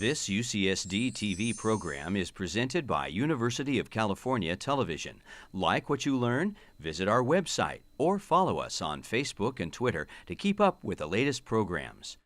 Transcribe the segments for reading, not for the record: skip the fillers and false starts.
This UCSD TV program is presented by University of California Television. Like what you learn? Visit our website or follow us on Facebook and Twitter to keep up with the latest programs.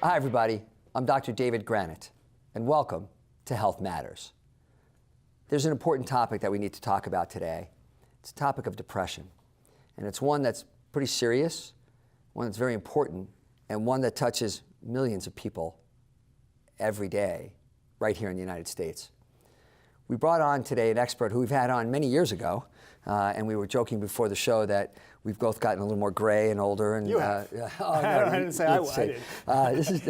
Hi, everybody. I'm Dr. David Granite, and welcome to Health Matters. There's an important topic that we need to talk about today. It's the topic of depression, and it's one that's pretty serious, one that's very important, and one that touches millions of people every day right here in the United States. We brought on today an expert who we've had on many years ago, and we were joking before the show that we've both gotten a little more gray and older. And you have. I didn't say I did. This is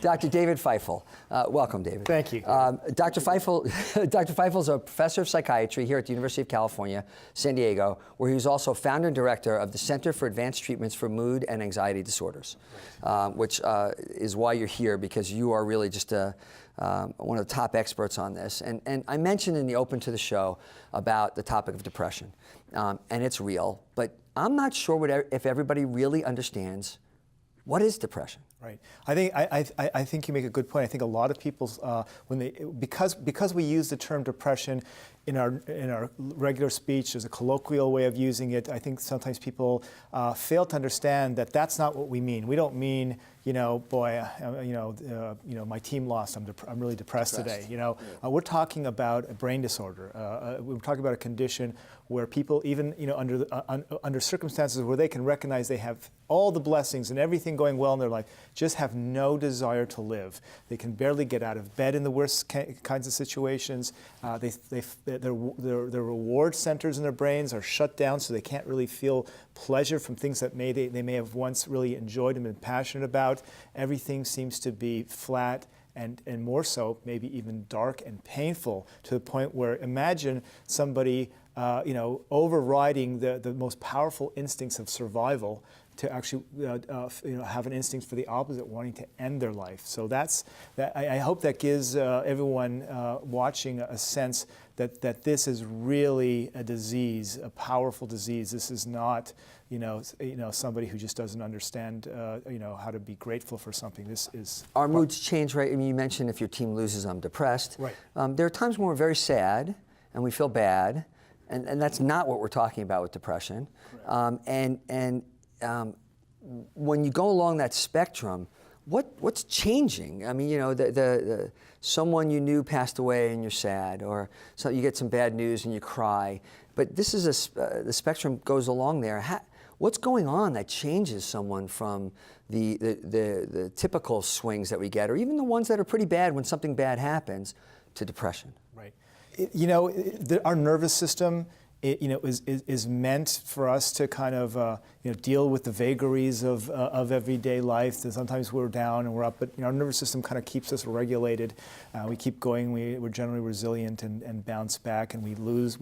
Dr. David Feifel. Welcome, David. Thank you. Dr. Feifel is a professor of psychiatry here at the University of California, San Diego, where he was also founder and director of the Center for Advanced Treatments for Mood and Anxiety Disorders, which is why you're here, because you are really just one of the top experts on this. And I mentioned in the open to the show about the topic of depression, and it's real, but I'm not sure if everybody really understands what is depression. Right. I think you make a good point. I think a lot of people, because we use the term depression in our regular speech as a colloquial way of using it, I think sometimes people fail to understand that that's not what we mean. We don't mean, boy, my team lost. I'm really depressed today. We're talking about a brain disorder. We're talking about a condition where people, even under circumstances where they can recognize they have all the blessings and everything going well in their life, just have no desire to live. They can barely get out of bed in the worst kinds of situations. Their reward centers in their brains are shut down, so they can't really feel pleasure from things that they may have once really enjoyed and been passionate about. Everything seems to be flat and more so, maybe even dark and painful, to the point where imagine somebody overriding the most powerful instincts of survival to actually have an instinct for the opposite, wanting to end their life. So I hope that gives everyone watching a sense that this is really a disease, a powerful disease. This is not somebody who just doesn't understand how to be grateful for something. This is our moods change, right? I mean, you mentioned if your team loses, I'm depressed. Right. There are times when we're very sad and we feel bad, and that's not what we're talking about with depression. When you go along that spectrum, what's changing? I mean, someone you knew passed away and you're sad, or so you get some bad news and you cry. But this is the spectrum goes along there. What's going on that changes someone from the typical swings that we get, or even the ones that are pretty bad when something bad happens, to depression? Right. Our nervous system, is meant for us to kind of deal with the vagaries of everyday life. Sometimes we're down and we're up, but our nervous system kind of keeps us regulated. We keep going. We're generally resilient and bounce back, and we can lose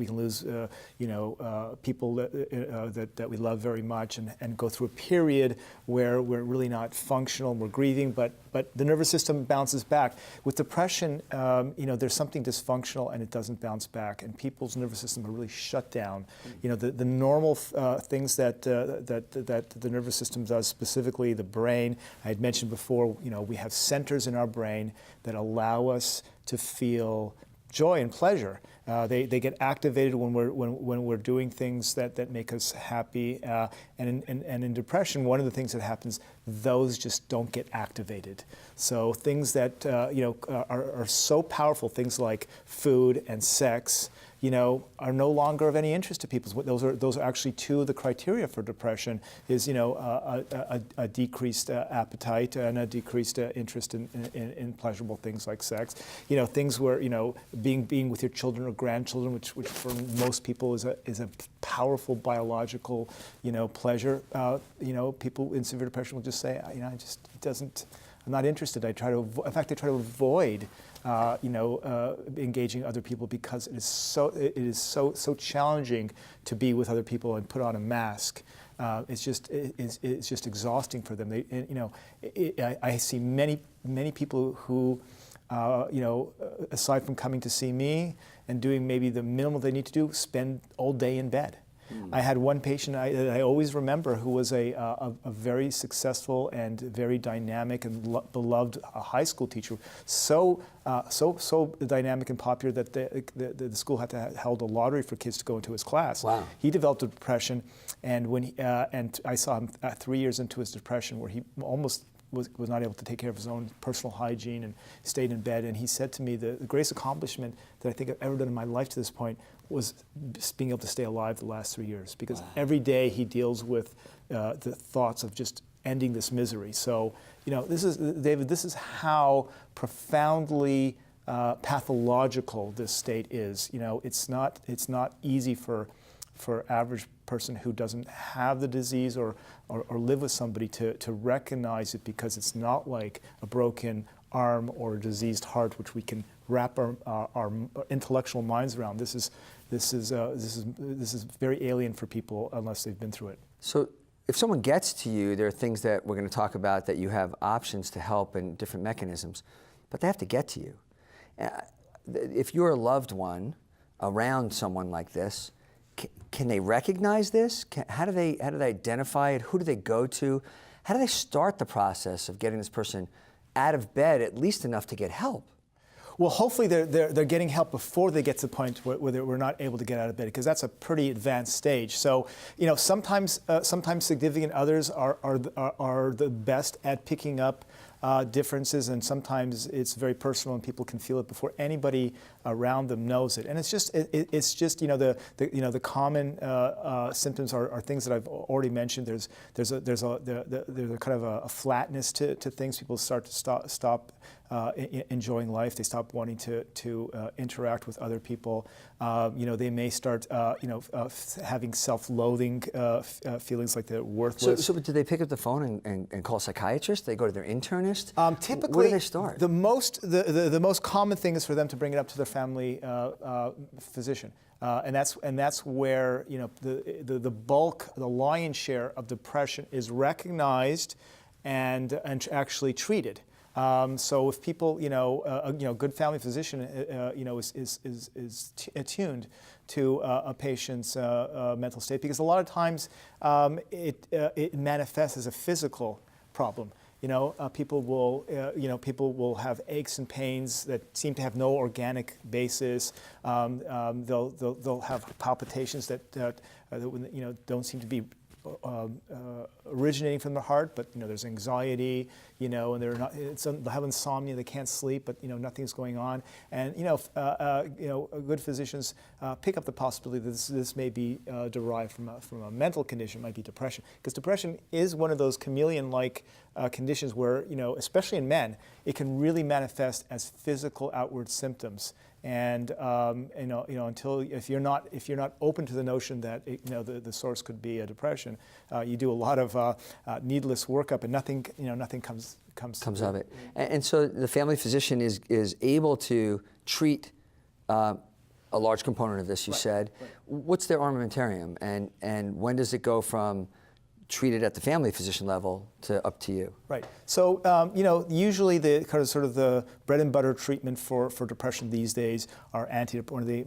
people that we love very much, and go through a period where we're really not functional and we're grieving, but the nervous system bounces back. With depression, there's something dysfunctional and it doesn't bounce back, and people's nervous system are really shut down. The normal things that the nervous system does, specifically the brain. I had mentioned before, we have centers in our brain that allow us to feel joy and pleasure. They get activated when we're doing things that make us happy. And in depression, one of the things that happens, those just don't get activated. So things that are so powerful, things like food and sex, are no longer of any interest to people. Those are actually two of the criteria for depression: is a decreased appetite and a decreased interest in pleasurable things like sex. Things where being with your children or grandchildren, which for most people is a powerful biological pleasure. People in severe depression will just say, I'm not interested. In fact, I try to avoid engaging other people because it is so challenging to be with other people and put on a mask. It's just exhausting for them. I see many people who, aside from coming to see me and doing maybe the minimal they need to do, spend all day in bed. I had one patient that I always remember who was a very successful and very dynamic and beloved high school teacher. So dynamic and popular that the school had to held a lottery for kids to go into his class. Wow. He developed a depression, and and I saw him 3 years into his depression, where he almost was not able to take care of his own personal hygiene and stayed in bed. And he said to me, the greatest accomplishment that I think I've ever done in my life to this point was being able to stay alive the last 3 years, because every day he deals with the thoughts of just ending this misery. So, this is, David, this is how profoundly pathological this state is. It's not easy for average person who doesn't have the disease or live with somebody to recognize it, because it's not like a broken arm or a diseased heart, which we can wrap our intellectual minds around. This is very alien for people unless they've been through it. So if someone gets to you, there are things that we're going to talk about that you have options to help and different mechanisms, but they have to get to you. If you're a loved one around someone like this, can they recognize this? How do they identify it? Who do they go to? How do they start the process of getting this person out of bed, at least enough to get help? Well, hopefully they're getting help before they get to the point where we're not able to get out of bed, because that's a pretty advanced stage. So, sometimes significant others are the best at picking up differences, and sometimes it's very personal and people can feel it before anybody around them knows it. And it's just the common symptoms are things that I've already mentioned. There's a kind of a flatness to things. People start to stop enjoying life. They stop wanting to interact with other people. They may start having self-loathing feelings, like they're worthless. So do they pick up the phone and call a psychiatrist? They go to their internist? Typically, where do they start? The most common thing is for them to bring it up to their family physician. And that's where the bulk, the lion's share of depression is recognized and actually treated. So if people, a good family physician, is attuned to a patient's mental state, because a lot of times it manifests as a physical problem. People will have aches and pains that seem to have no organic basis. They'll have palpitations that don't seem to be originating from the heart, but there's anxiety, and they'll have insomnia, they can't sleep, but nothing's going on. And good physicians pick up the possibility that this may be derived from a mental condition. It might be depression, because depression is one of those chameleon-like conditions where, especially in men, it can really manifest as physical outward symptoms. And until if you're not open to the notion that the source could be a depression, you do a lot of needless workup, and nothing comes of it. And so the family physician is able to treat a large component of this. You said, right. What's their armamentarium, and when does it go from treated at the family physician level to up to you? Right. So, usually the kind of sort of the bread and butter treatment for depression these days are one of the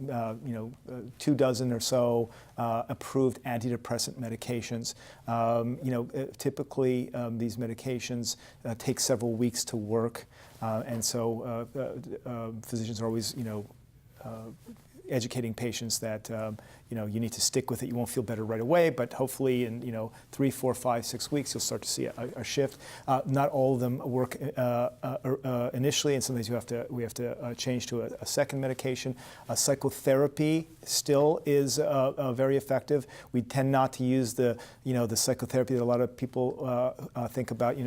24 or so approved antidepressant medications. Typically these medications take several weeks to work, and so physicians are always educating patients that you need to stick with it. You won't feel better right away, but hopefully in 3, 4, 5, 6 weeks, you'll start to see a shift. Not all of them work initially, and sometimes we have to change to a second medication. Psychotherapy still is very effective. We tend not to use the psychotherapy that a lot of people think about,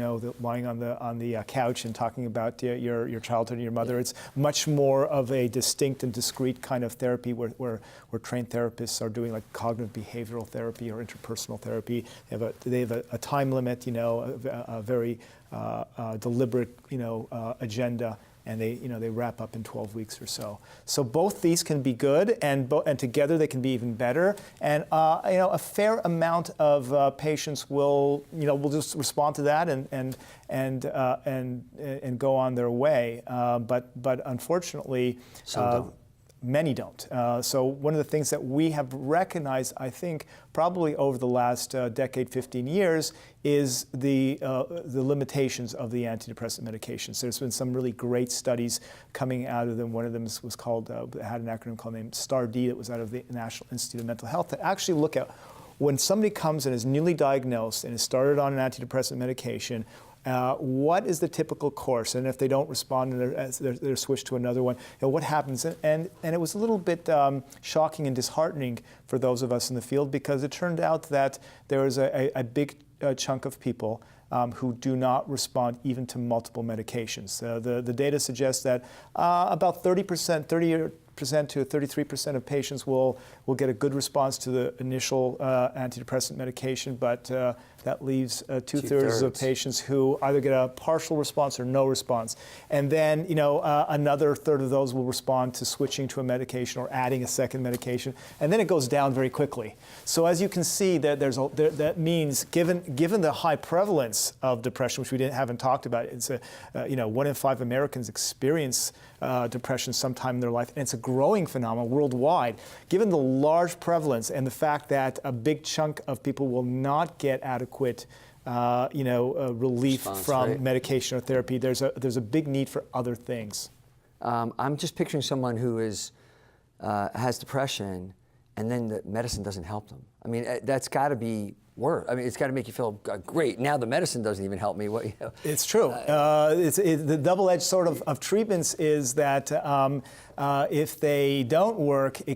lying on the couch and talking about your childhood and your mother. It's much more of a distinct and discrete kind of therapy where trained therapists are doing like cognitive behavioral therapy or interpersonal therapy. They have a time limit, a very deliberate, agenda, and they wrap up in 12 weeks or so. So both these can be good, and together they can be even better. And a fair amount of patients will just respond to that and go on their way. But unfortunately, some don't. Many don't. So one of the things that we have recognized, I think, probably over the last decade, 15 years, is the limitations of the antidepressant medications. There's been some really great studies coming out of them. One of them was called, had an acronym called named STAR-D that was out of the National Institute of Mental Health that actually look at when somebody comes and is newly diagnosed and is started on an antidepressant medication, what is the typical course? And if they don't respond and they're switched to another one, what happens? And it was a little bit shocking and disheartening for those of us in the field, because it turned out that there was a big chunk of people who do not respond even to multiple medications. The data suggests that about 30% to 33% of patients will get a good response to the initial antidepressant medication, but that leaves two-thirds of patients who either get a partial response or no response. And then, another third of those will respond to switching to a medication or adding a second medication, and then it goes down very quickly. So as you can see, that that means, given the high prevalence of depression, which we haven't talked about, it's 1 in 5 Americans experience depression sometime in their life, and it's a growing phenomenon worldwide. Given the large prevalence and the fact that a big chunk of people will not get adequate relief from medication or therapy, there's a big need for other things. I'm just picturing someone who has depression, and then the medicine doesn't help them. I mean, that's got to be worse. I mean, it's got to make you feel great. Now the medicine doesn't even help me. It's true. The double-edged sort of treatments is that if they don't work, it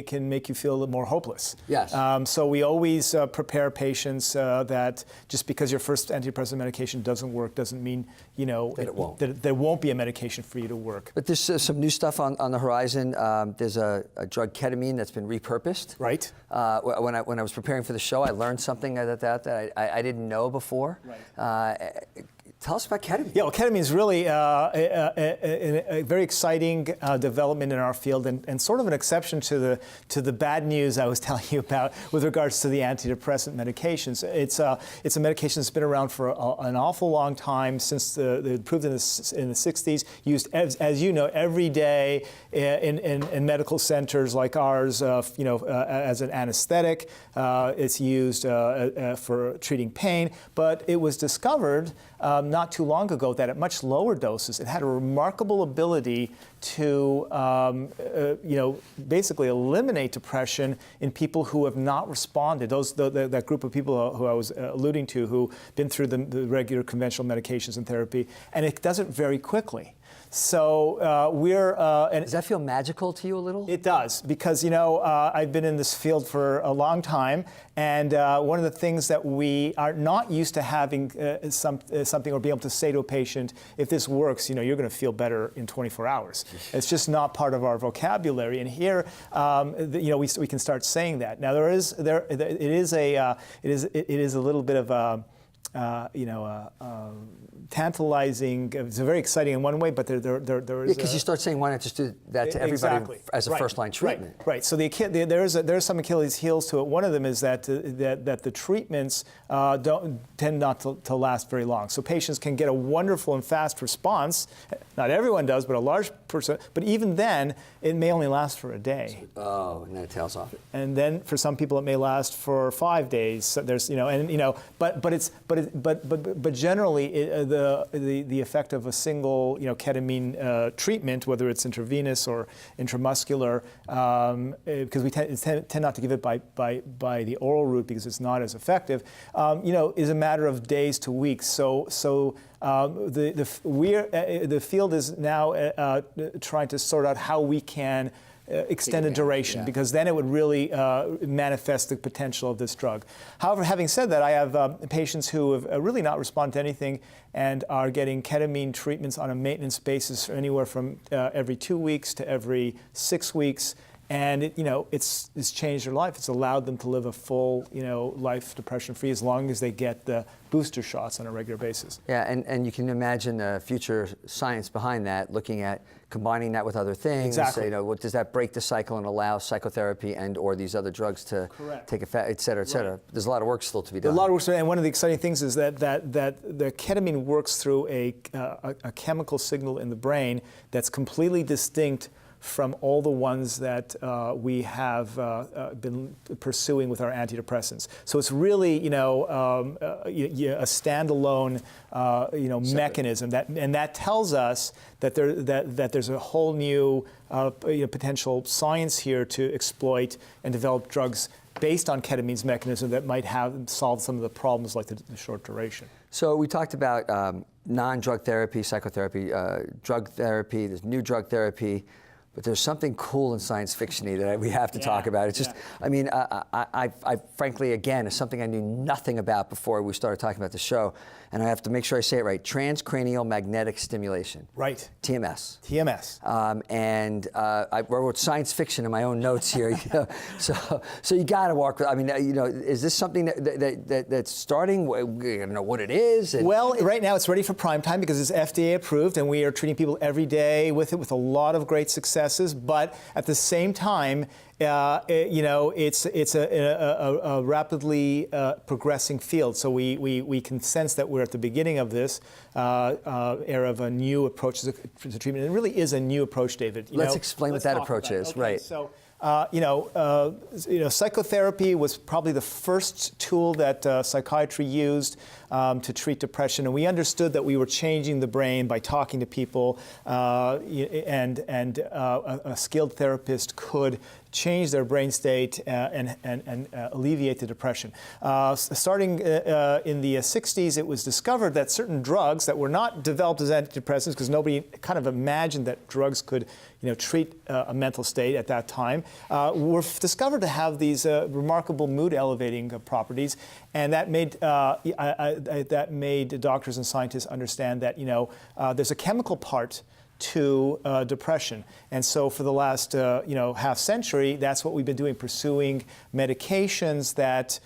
can make you feel a little more hopeless. Yes. So we always prepare patients that just because your first antidepressant medication doesn't work doesn't mean that there won't be a medication for you to work. But there's some new stuff on the horizon. There's a drug, ketamine, that's been repurposed. Right. When I was preparing for the show, I learned something that I didn't know before. Right. Tell us about ketamine. Yeah, well, ketamine is really a very exciting development in our field, and sort of an exception to the bad news I was telling you about with regards to the antidepressant medications. It's a medication that's been around for an awful long time, since approved in the 60s, used as you know every day in medical centers like ours, as an anesthetic. It's used for treating pain, but it was discovered not too long ago that at much lower doses, it had a remarkable ability to, basically eliminate depression in people who have not responded. That group of people who I was alluding to, who've been through the regular conventional medications and therapy, and it does it very quickly. So does that feel magical to you a little? It does, because I've been in this field for a long time, and one of the things that we are not used to having something or being able to say to a patient, if this works, you're going to feel better in 24 hours. It's just not part of our vocabulary, and here, we can start saying that. Now it is a little bit of tantalizing. It's very exciting in one way, but there is. Because you start sayaying, why not just do that to everybody as a first-line treatment? Right. So there's some Achilles heels to it. One of them is that the treatments tend not to last very long. So patients can get a wonderful and fast response. Not everyone does, but a large percent. But even then, it may only last for a day. Oh, and then it tails off. And then for some people, it may last for 5 days. So there's but but generally, the effect of a single ketamine treatment, whether it's intravenous or intramuscular, because we tend not to give it by the oral route because it's not as effective, is a matter of days to weeks. So the field is now trying to sort out how we can extended duration, because then it would really manifest the potential of this drug. However, having said that, I have patients who have really not responded to anything and are getting ketamine treatments on a maintenance basis anywhere from every 2 weeks to every 6 weeks. And it's changed their life. It's allowed them to live a full, life depression-free as long as they get the booster shots on a regular basis. Yeah, and you can imagine the future science behind that, looking at combining that with other things. Exactly. What does that break the cycle and allow psychotherapy and or these other drugs to take effect, et cetera, et cetera. Right. There's a lot of work still to be done. A lot of work, and one of the exciting things is that the ketamine works through a chemical signal in the brain that's completely distinct from all the ones that we have been pursuing with our antidepressants. So it's really, a standalone, mechanism that tells us that there's a whole new potential science here to exploit and develop drugs based on ketamine's mechanism that might solve some of the problems like the short duration. So we talked about non-drug therapy, psychotherapy, drug therapy. There's new drug therapy. But there's something cool and science fiction-y that we have to talk about. It's just, I mean, I frankly, again, it's something I knew nothing about before we started talking about the show. And I have to make sure I say it right. Transcranial magnetic stimulation. Right. TMS. TMS. I wrote science fiction in my own notes here. So you got to walk with. I mean, is this something that's starting? We don't know what it is. Well, right now it's ready for prime time because it's FDA approved, and we are treating people every day with it with a lot of great successes. But at the same time, it's a rapidly progressing field. So we can sense that we're at the beginning of this era of a new approach to treatment. It really is a new approach, David. Let's explain what that approach is. Okay, right. So, psychotherapy was probably the first tool that psychiatry used to treat depression, and we understood that we were changing the brain by talking to people, and a skilled therapist could change their brain state and alleviate the depression. Starting in the 60s, it was discovered that certain drugs that were not developed as antidepressants, because nobody kind of imagined that drugs could treat a mental state at that time, were discovered to have these remarkable mood-elevating properties, and that made doctors and scientists understand that there's a chemical part to depression. And so for the last half century, that's what we've been doing, pursuing medications that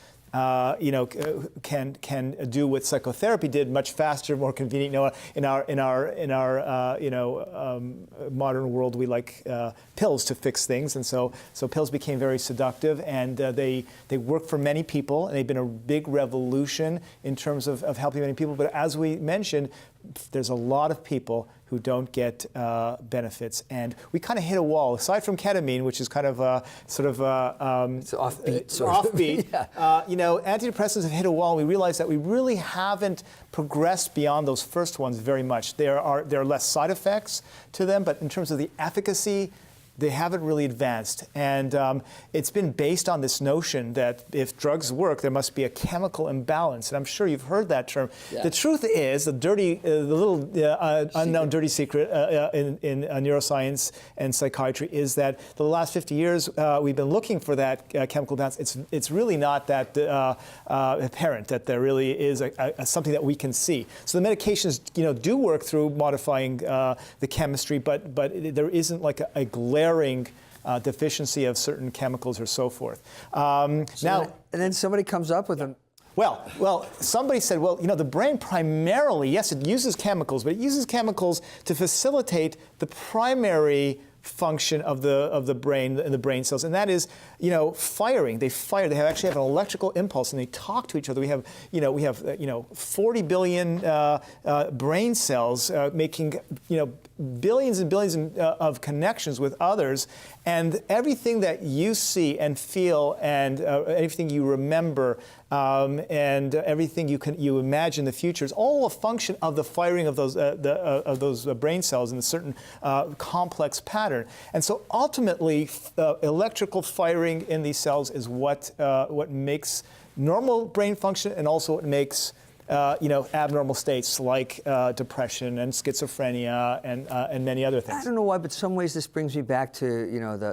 can do what psychotherapy did much faster, more convenient. In our modern world, we like pills to fix things, and so pills became very seductive, and they work for many people, and they've been a big revolution in terms of helping many people. But as we mentioned, there's a lot of people who don't get benefits, and we kind of hit a wall. Aside from ketamine, which is kind of it's offbeat. Yeah. Antidepressants have hit a wall. We realized that we really haven't progressed beyond those first ones very much. There are less side effects to them, but in terms of the efficacy, they haven't really advanced. And it's been based on this notion that if drugs work, there must be a chemical imbalance. And I'm sure you've heard that term. Yeah. The truth is, the little unknown dirty secret in neuroscience and psychiatry is that for the last 50 years, we've been looking for that chemical balance. It's really not that apparent that there really is something that we can see. So the medications, do work through modifying the chemistry, but there isn't like a glaring deficiency of certain chemicals or so forth. And then somebody comes up with a... Well, somebody said, the brain primarily, yes, it uses chemicals, but it uses chemicals to facilitate the primary function of the brain and the brain cells, and that is, firing. They fire. They actually have an electrical impulse, and they talk to each other. We have 40 billion brain cells making billions and billions of connections with others, and everything that you see and feel and everything you remember and everything you imagine in the future is all a function of the firing of those brain cells in a certain complex pattern. And so ultimately, electrical firing in these cells is what makes normal brain function, and also what makes abnormal states like depression and schizophrenia and many other things. I don't know why, but some ways this brings me back to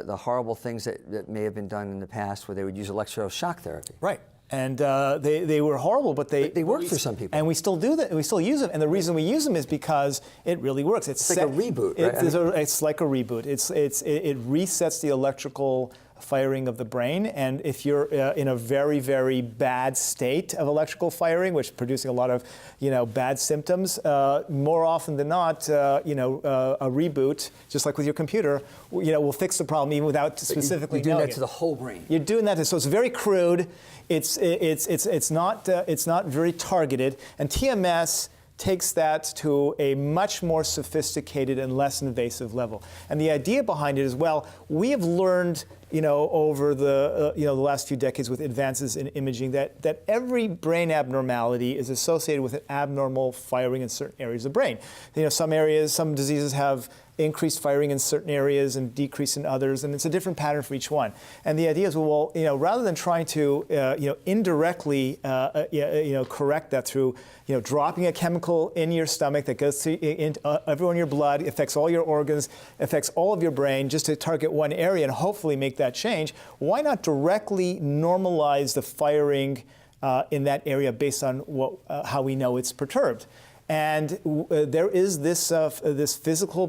the horrible things that may have been done in the past, where they would use electroshock therapy. Right. And they were horrible, but they worked for some people. And we still do that, and we still use them. And the reason we use them is because it really works. It's like a reboot, right? It's like a reboot. It resets the electrical firing of the brain, and if you're in a very, very bad state of electrical firing, which is producing a lot of bad symptoms, more often than not, a reboot, just like with your computer, will fix the problem even without specifically knowing it. You're doing that it. to the whole brain. You're doing that, so it's very crude. It's not very targeted, and TMS takes that to a much more sophisticated and less invasive level. And the idea behind it is, well, we have learned, over the last few decades with advances in imaging that every brain abnormality is associated with an abnormal firing in certain areas of the brain. Some diseases have increased firing in certain areas and decrease in others, and it's a different pattern for each one. And the idea is, rather than trying to, indirectly, correct that through, dropping a chemical in your stomach that goes to everywhere in your blood, affects all your organs, affects all of your brain, just to target one area and hopefully make that change, why not directly normalize the firing in that area based on how we know it's perturbed? And there is this physical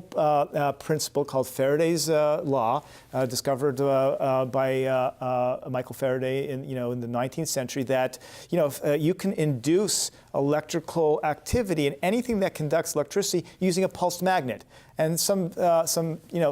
principle called Faraday's law, discovered by Michael Faraday in the 19th century, that if you can induce electrical activity in anything that conducts electricity using a pulsed magnet. And some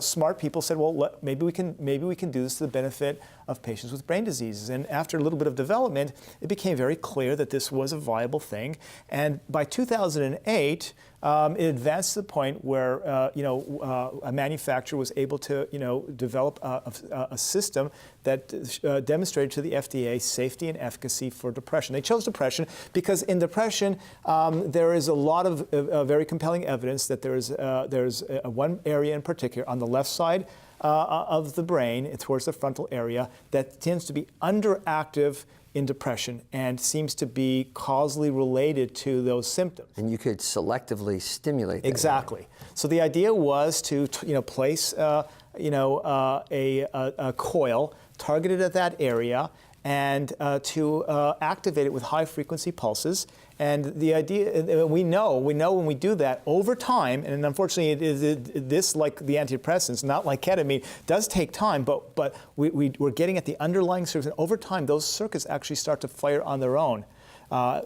smart people said, well, maybe we can do this to the benefit of patients with brain diseases. And after a little bit of development, it became very clear that this was a viable thing. And by 2008, it advanced to the point where a manufacturer was able to develop a system that demonstrated to the FDA safety and efficacy for depression. They chose depression because in depression there is a lot of very compelling evidence that there's one area in particular on the left side of the brain, towards the frontal area, that tends to be underactive in depression and seems to be causally related to those symptoms. And you could selectively stimulate that. Exactly. So the idea was to place a coil targeted at that area and to activate it with high frequency pulses. And the idea, we know when we do that over time, and unfortunately this, like the antidepressants, not like ketamine, does take time, but we're getting at the underlying circuits, and over time those circuits actually start to fire on their own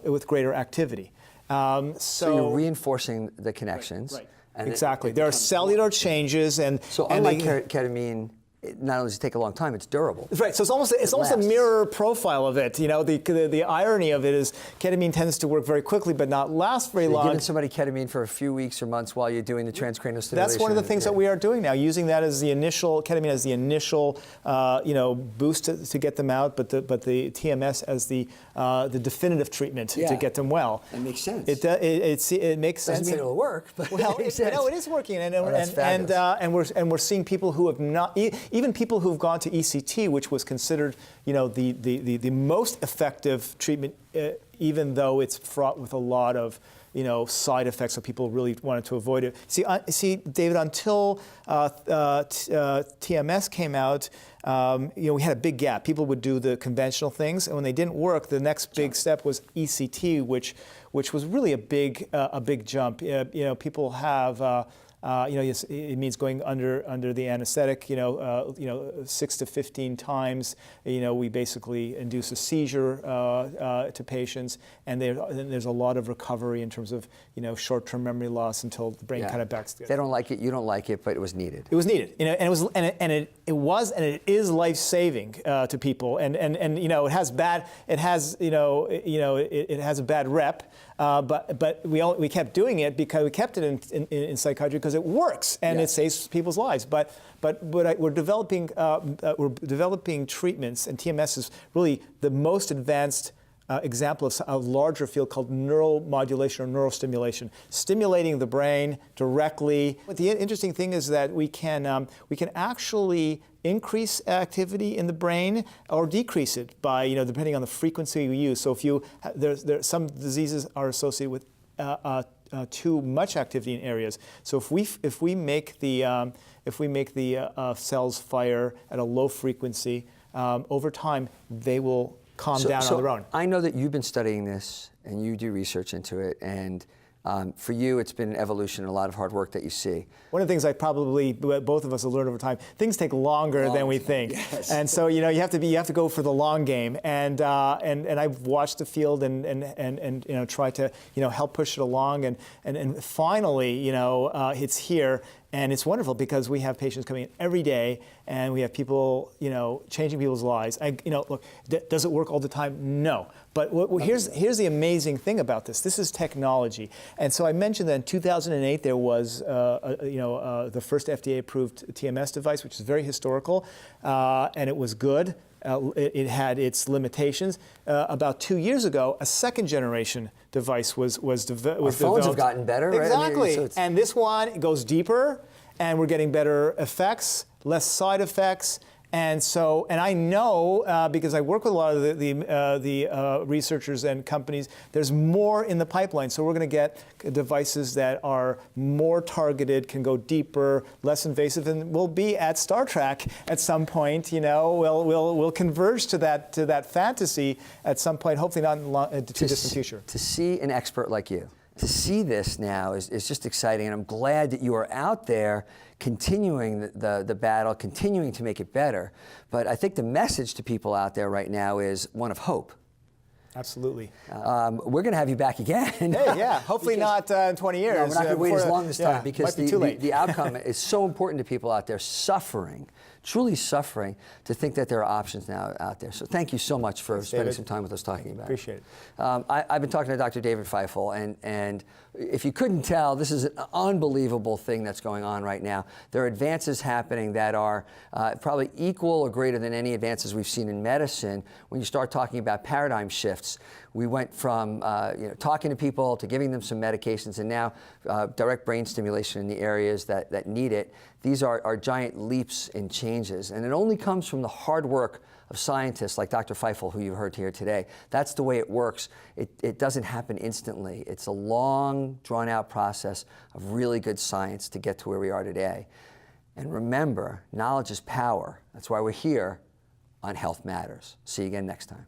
with greater activity. So you're reinforcing the connections. Right. And exactly. There are cellular changes, and so unlike ketamine, not only does it take a long time, it's durable. Right, so it's almost a mirror profile of it. The irony of it is ketamine tends to work very quickly but not last very long. You're giving somebody ketamine for a few weeks or months while you're doing the transcranial stimulation. That's one of the things that we are doing now, using that as the initial, ketamine as the initial boost to get them out, but the TMS as the definitive treatment to get them well. It makes sense. It makes sense. Doesn't mean it'll work, but well, it makes sense. No, it is working, and we're seeing people who have not, even people who've gone to ECT, which was considered, the most effective treatment, even though it's fraught with a lot of, side effects, so people really wanted to avoid it. See, David, until TMS came out, we had a big gap. People would do the conventional things, and when they didn't work, the next big step was ECT, which was really a big jump. People have It means going under the anesthetic. 6 to 15 times. We basically induce a seizure to patients, and there's a lot of recovery in terms of short-term memory loss until the brain kind of backs together. They don't like it. You don't like it, but it was needed. It was needed, and it is life-saving to people, and it has a bad rep, but we kept doing it because we kept it in psychiatry because it works and it saves people's lives. But we're developing treatments, and TMS is really the most advanced example of a larger field called neuromodulation or neuro stimulation, stimulating the brain directly. But the interesting thing is that we can actually increase activity in the brain or decrease it by depending on the frequency we use. So if some diseases are associated with too much activity in areas. So if we make the cells fire at a low frequency, over time they will calm down on their own. I know that you've been studying this and you do research into it, and for you it's been an evolution and a lot of hard work that you see. One of the things both of us have learned over time, things take longer than we think. Yes. And so you have to go for the long game, and I've watched the field and try to help push it along, and finally it's here. And it's wonderful because we have patients coming in every day, and we have people, changing people's lives. Look, does it work all the time? No. But here's the amazing thing about this. This is technology. And so I mentioned that in 2008 there was, the first FDA-approved TMS device, which is very historical, and it was good. It had its limitations. About 2 years ago, a second-generation device was developed. Our phones have gotten better, right? Exactly. And this one goes deeper, and we're getting better effects, less side effects. And I know, because I work with a lot of the researchers and companies, there's more in the pipeline. So we're going to get devices that are more targeted, can go deeper, less invasive, and we'll be at Star Trek at some point. We'll converge to that fantasy at some point, hopefully not in the too distant future. To see an expert like you, to see this now is just exciting, and I'm glad that you are out there continuing the battle, continuing to make it better. But I think the message to people out there right now is one of hope. Absolutely. We're going to have you back again. Hey, yeah. Hopefully not in 20 years. No, we're not going to wait as long this time because might be too late. the outcome is so important to people out there suffering, truly suffering, to think that there are options now out there. So thank you so much for spending some time with us talking about it. Appreciate it. I've been talking to Dr. David Feifel, and if you couldn't tell, this is an unbelievable thing that's going on right now. There are advances happening that are probably equal or greater than any advances we've seen in medicine. When you start talking about paradigm shifts, we went from talking to people to giving them some medications, and now direct brain stimulation in the areas that need it. These are giant leaps and changes, and it only comes from the hard work of scientists like Dr. Feifel, who you heard here today. That's the way it works. It doesn't happen instantly. It's a long, drawn-out process of really good science to get to where we are today. And remember, knowledge is power. That's why we're here on Health Matters. See you again next time.